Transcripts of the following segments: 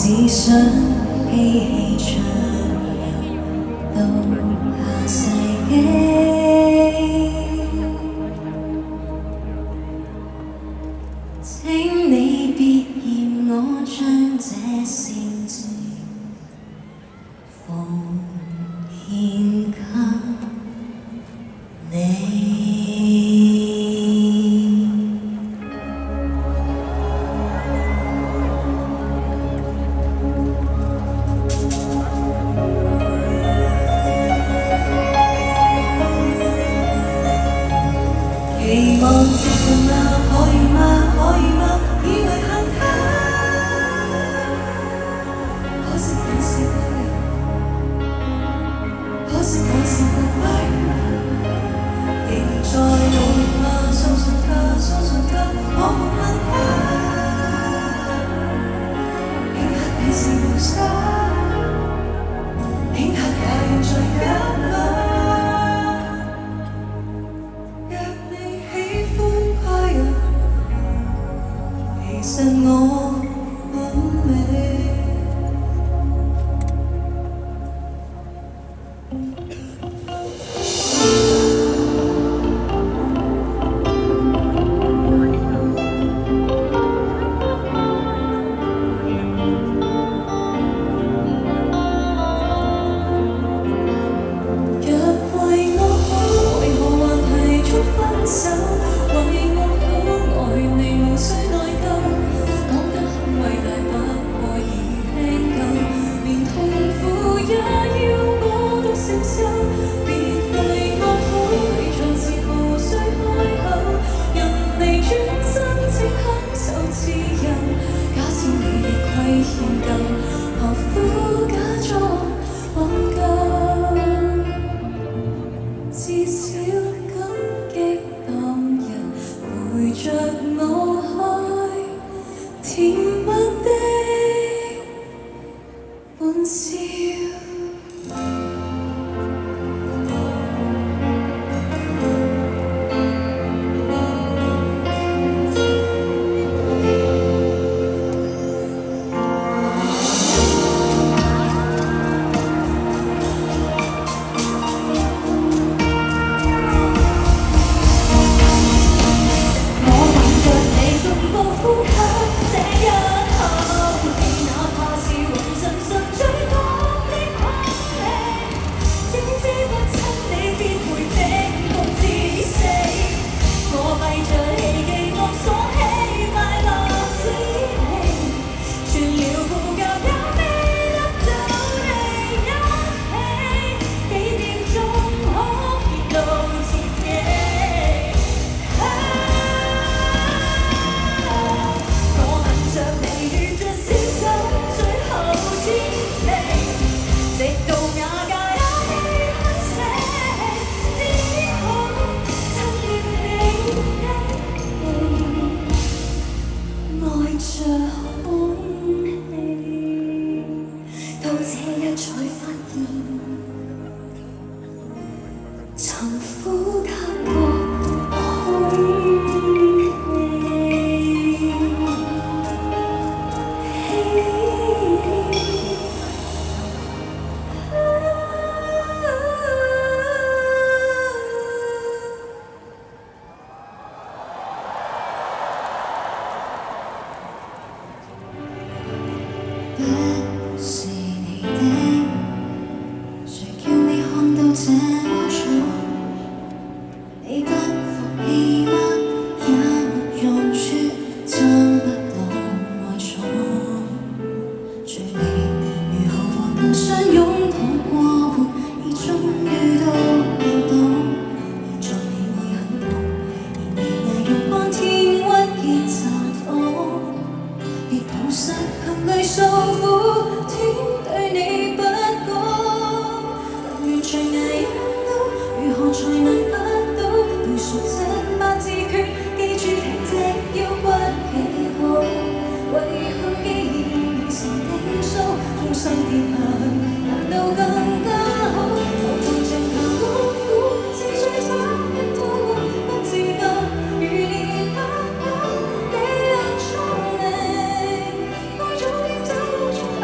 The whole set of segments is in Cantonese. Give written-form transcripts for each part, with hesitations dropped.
只想記起長遊到下世紀。請你別嫌我將這善字奉獻給你。期望接近嗎？可以嗎？可以嗎？以為幸福，可惜我是個人，可惜我是個鬼。仍在努力嗎？相信他，相信他，我沒問他。頃刻你是無心，頃刻也現在緊握。其實我很美。若為我好，為何還提出分手？為我好，愛你無需內疚。講得很偉大，不過已聽夠，連痛苦也要我獨承受。別為我好，你才是無需開口。人離轉身，請享受自由。假使你亦虧欠夠，何苦假裝挽救？至少感激當日陪着我開甜蜜的玩笑。曾呼吸過空氣。不是你的，誰叫你看到這麼早？你不服氣嗎？也沒用處，爭不到愛寵。距離如何還能相擁躺過活，已終於都要懂。現在你會很痛，然而那陽光天鬱結就痛。別抱實含淚訴苦，天對你不公。能完全捱忍到，如何才能不到？對熟這八字訣，記住挺直腰骨企好。遺憾既然已成定數，終生跌下去，難道更加好？無從情談安撫，是最慘的痛，不自覺如連不朽。你若聰明，愛早點走路。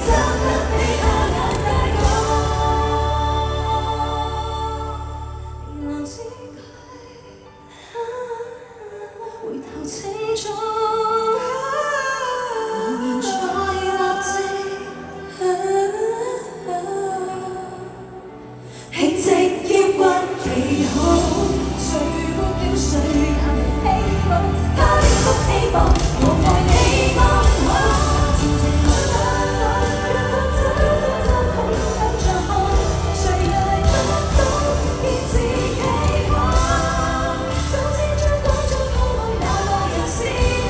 爭得比他眼大過。我知佢回頭請早，我現在立即興直腰骨企好，誰沒了誰談希望，他的福希望，我愛你剛好。前程來來來，若我走到空向着看，誰又係得到堅持期望，就似將嗰種好愛那個人是你，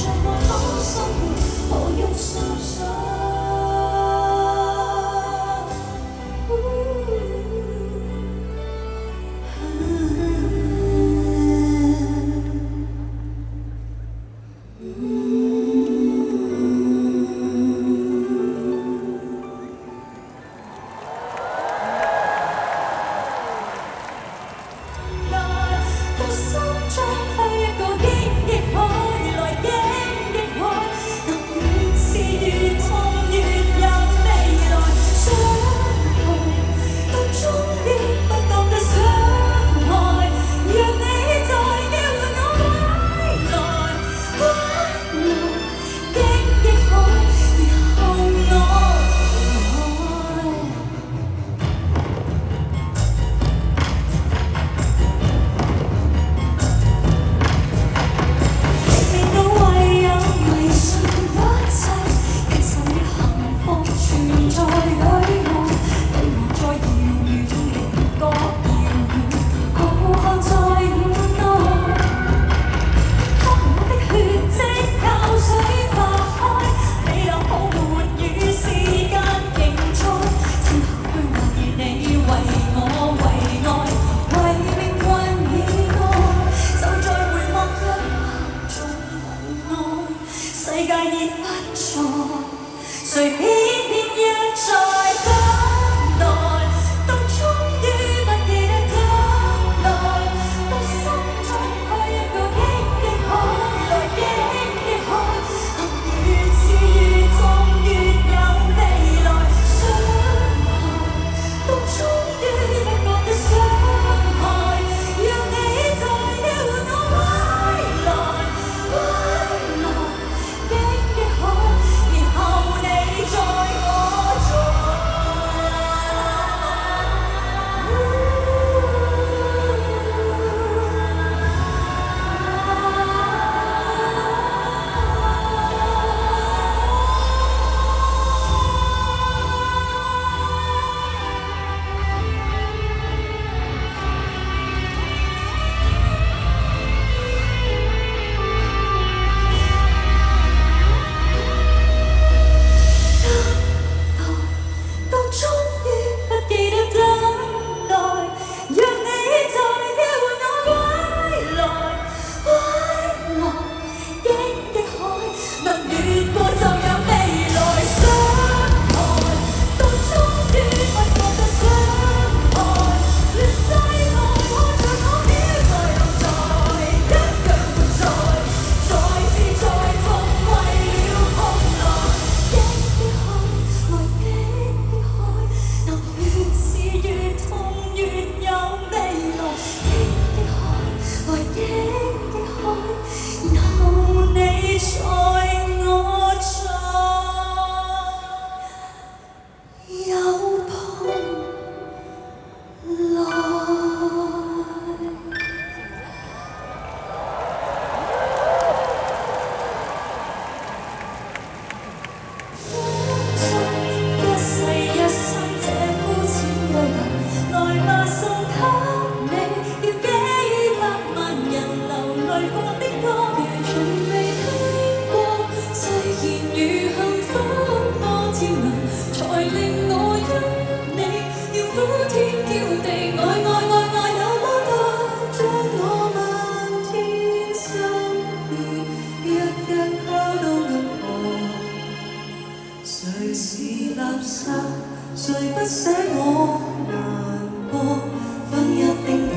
望着我好生活，何用訴說。到心中開一個荊棘海，來荊棘海，能越是越痛越有未來。傷害到終於不覺得傷害，讓你在要我歸來，歸來荊棘海，然後我愛。明到唯有迷信一切，其實與幸福存在距離，對我再遙遠仍覺遙遠，浩瀚在午內，給我的血跡靠水化開，你當泡沫與時間競賽，之後去懷疑你為我為愛，為命運而愛，就再回望一刻中無愛，世界已不在，誰偏偏一再等待，到終於不記得等待，到心中開一個荊棘海，來荊棘海，行越是越痛越有未來。傷害到終於不覺得傷害，讓你在要我歸來，歸來荊棘海，然後你在我在。到終於不記得等待，讓你在要我歸來，歸來荊棘海，能越過就有未來。傷害到終於不覺得傷害，亂世愛看着我飄在又在，一樣活在，再次再痛為了空來。荊棘海，來荊棘海，能越是越痛越有未來。荊棘海，來荊棘海，然後你在我在，有蓬萊。一世一生這膚淺淚流，來吧送給你，要幾百萬人流淚過的歌，如從未聽過，誓言如幸福多跳輪，才令我因你要呼天叫地，愛愛愛愛有多多，將我漫天心意一一拋到銀河。誰是垃圾？誰不捨我難過？分一丁黃。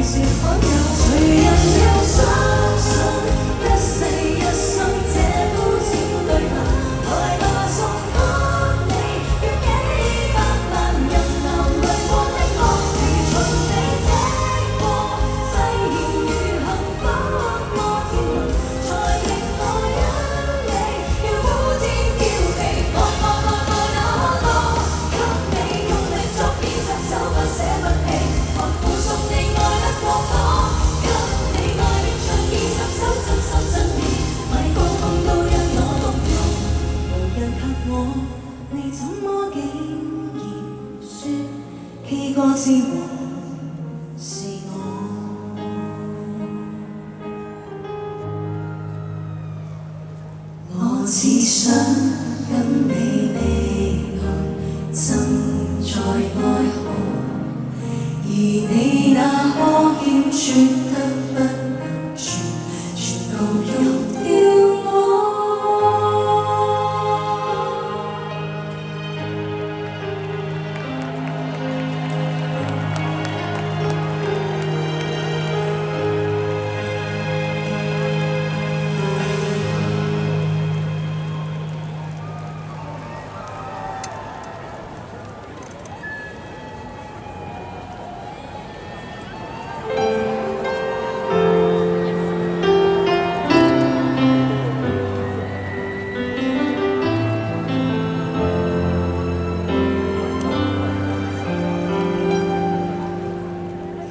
是罕有。誰人又相信一世一生這膚淺對白？來吧，送給你，於幾百萬人流淚過的歌，如從未聽過，誓言如幸福摩天輪，才令我因你要呼天叫地，愛那麼多，給你用力作編10首不捨不棄，寒苦送你愛得過火，給你愛的唱20首真心真意，迷高峰都因我動容，無人嚇我，你怎麼竟然說 K 歌之王是我？我只想跟你理論，浸在愛河，而你那呵欠說得不能傳，全部用掉我。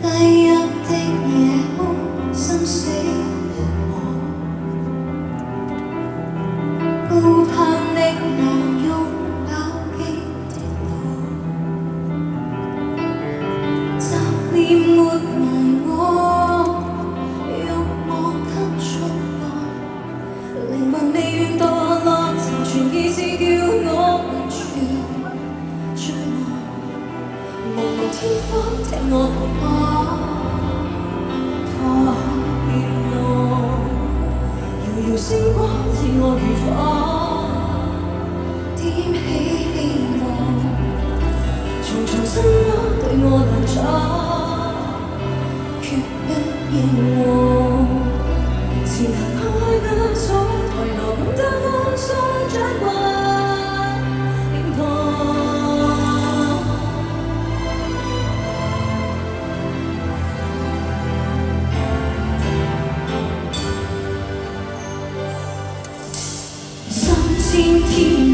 低泣的夜空，心死了我，高攀的我擁抱激跌落，雜念沒埋我，欲望給束縛，靈魂未願墮落，殘存意志叫我完全絕望。茫茫天荒聽我彷徨，拖欠我遙遙星光似我如火，點起希望，重重心窩對我難阻，決不應和前行拋開枷鎖，抬頭感得風霜掌摑臉龐。3000天